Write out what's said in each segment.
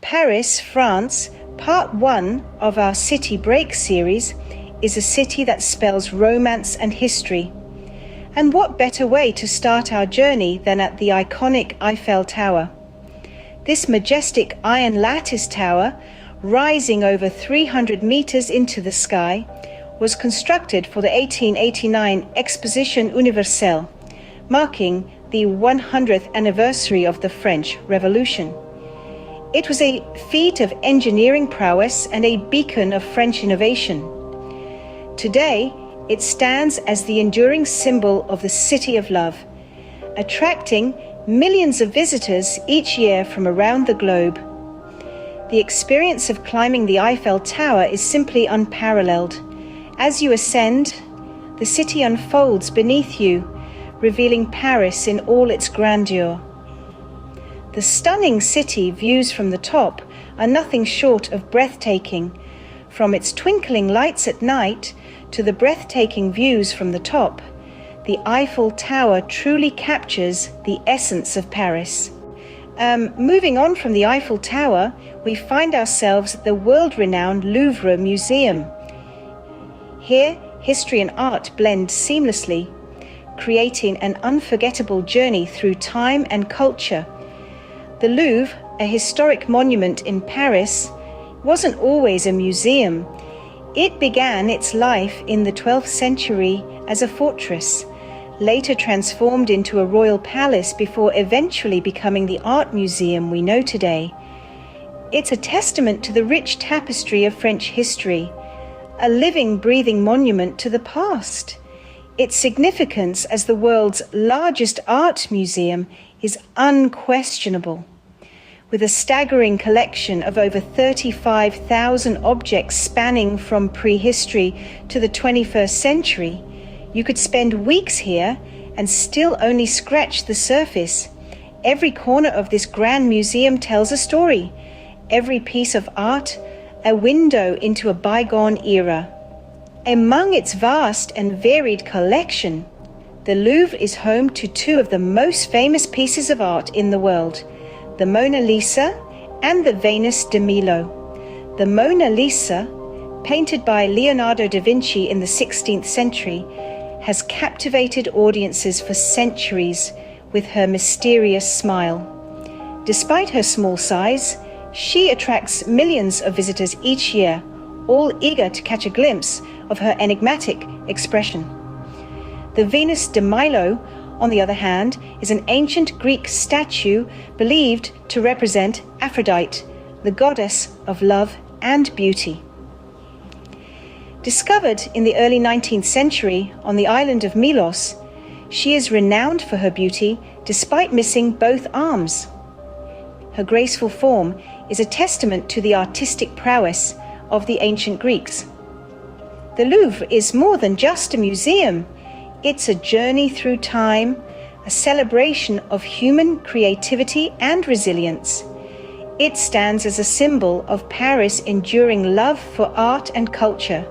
Paris, France, part 1 of our City Break series is a city that spells romance and history. And what better way to start our journey than at the iconic Eiffel Tower? This majestic iron lattice tower, rising over 300 meters into the sky, was constructed for the 1889 Exposition Universelle, marking the 100th anniversary of the French Revolution. It was a feat of engineering prowess and a beacon of French innovation. Today, it stands as the enduring symbol of the City of Love, attracting millions of visitors each year from around the globe. The experience of climbing the Eiffel Tower is simply unparalleled. As you ascend, the city unfolds beneath you, revealing Paris in all its grandeur. The stunning city views from the top are nothing short of breathtaking. From its twinkling lights at night to the breathtaking views from the top, the Eiffel Tower truly captures the essence of Paris. Moving on from the Eiffel Tower, we find ourselves at the world-renowned Louvre Museum. Here, history and art blend seamlessly, creating an unforgettable journey through time and culture. The Louvre, a historic monument in Paris, wasn't always a museum. It began its life in the 12th century as a fortress, later transformed into a royal palace before eventually becoming the art museum we know today. It's a testament to the rich tapestry of French history, a living, breathing monument to the past. Its significance as the world's largest art museum is unquestionable. With a staggering collection of over 35,000 objects spanning from prehistory to the 21st century, you could spend weeks here and still only scratch the surface. Every corner of this grand museum tells a story. Every piece of art, a window into a bygone era. Among its vast and varied collection, the Louvre is home to two of the most famous pieces of art in the world, the Mona Lisa and the Venus de Milo. The Mona Lisa, painted by Leonardo da Vinci in the 16th century, has captivated audiences for centuries with her mysterious smile. Despite her small size, she attracts millions of visitors each year, all eager to catch a glimpse of her enigmatic expression. The Venus de Milo, on the other hand, is an ancient Greek statue believed to represent Aphrodite, the goddess of love and beauty. Discovered in the early 19th century on the island of Milos, she is renowned for her beauty despite missing both arms. Her graceful form is a testament to the artistic prowess of the ancient Greeks. The Louvre is more than just a museum. It's a journey through time, a celebration of human creativity and resilience. It stands as a symbol of Paris' enduring love for art and culture,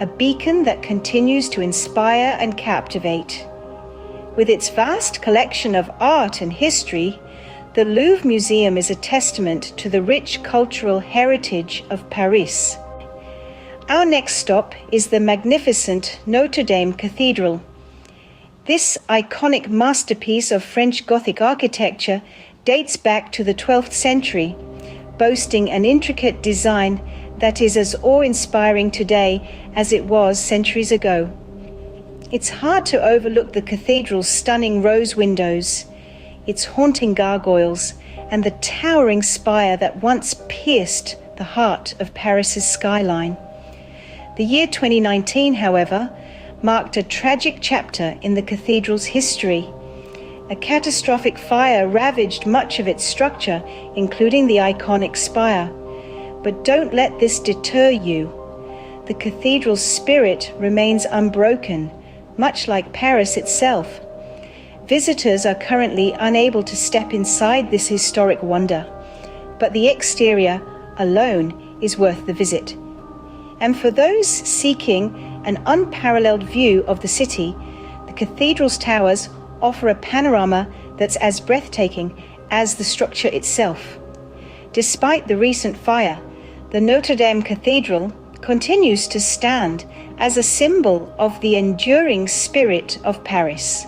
a beacon that continues to inspire and captivate. With its vast collection of art and history, the Louvre Museum is a testament to the rich cultural heritage of Paris. Our next stop is the magnificent Notre Dame Cathedral. This iconic masterpiece of French Gothic architecture dates back to the 12th century, boasting an intricate design that is as awe-inspiring today as it was centuries ago. It's hard to overlook the cathedral's stunning rose windows, its haunting gargoyles, and the towering spire that once pierced the heart of Paris's skyline. The year 2019, however, marked a tragic chapter in the cathedral's history. A catastrophic fire ravaged much of its structure, including the iconic spire. But don't let this deter you. The cathedral's spirit remains unbroken, much like Paris itself. Visitors are currently unable to step inside this historic wonder, but the exterior alone is worth the visit. And for those seeking an unparalleled view of the city, the cathedral's towers offer a panorama that's as breathtaking as the structure itself. Despite the recent fire, the Notre Dame Cathedral continues to stand as a symbol of the enduring spirit of Paris.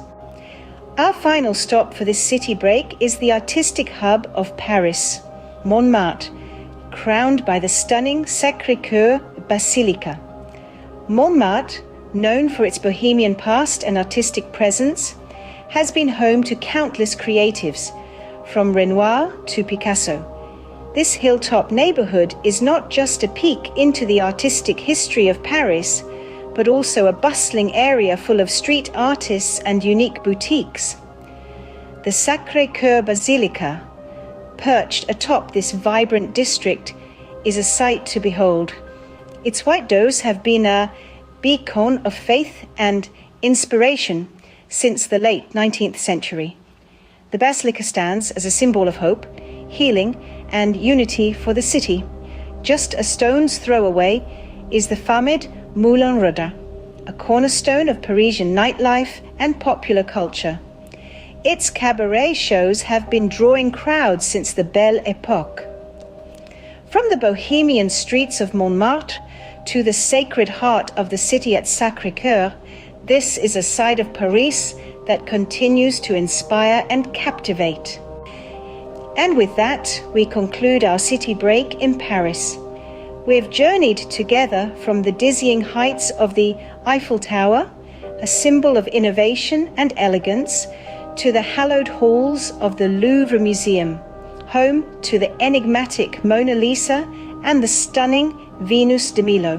Our final stop for this city break is the artistic hub of Paris, Montmartre, crowned by the stunning Sacré-Cœur Basilica. Montmartre, known for its bohemian past and artistic presence, has been home to countless creatives, from Renoir to Picasso. This hilltop neighborhood is not just a peek into the artistic history of Paris, but also a bustling area full of street artists and unique boutiques. The Sacré-Cœur Basilica, perched atop this vibrant district, is a sight to behold. Its white domes have been a beacon of faith and inspiration since the late 19th century. The basilica stands as a symbol of hope, healing, and unity for the city. Just a stone's throw away is the famed Moulin Rodin, a cornerstone of Parisian nightlife and popular culture. Its cabaret shows have been drawing crowds since the Belle Époque. From the bohemian streets of Montmartre to the sacred heart of the city at Sacré-Cœur, this is a side of Paris that continues to inspire and captivate. And with that, we conclude our city break in Paris. We've journeyed together from the dizzying heights of the Eiffel Tower, a symbol of innovation and elegance, to the hallowed halls of the Louvre Museum, home to the enigmatic Mona Lisa and the stunning Venus de Milo.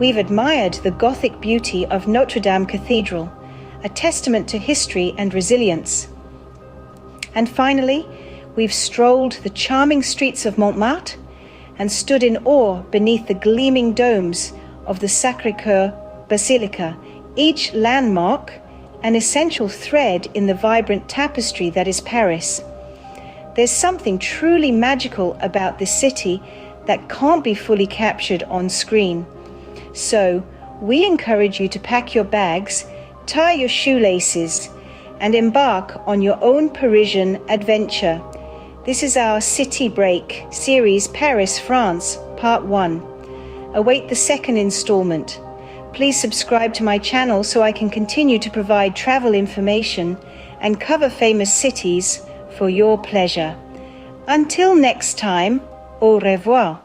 We've admired the Gothic beauty of Notre Dame Cathedral, a testament to history and resilience. And finally, we've strolled the charming streets of Montmartre and stood in awe beneath the gleaming domes of the Sacré-Cœur Basilica, each landmark an essential thread in the vibrant tapestry that is Paris. There's something truly magical about this city that can't be fully captured on screen. So, we encourage you to pack your bags, tie your shoelaces, and embark on your own Parisian adventure. This is our City Break series, Paris, France, Part 1. Await the second installment. Please subscribe to my channel so I can continue to provide travel information and cover famous cities for your pleasure. Until next time, au revoir.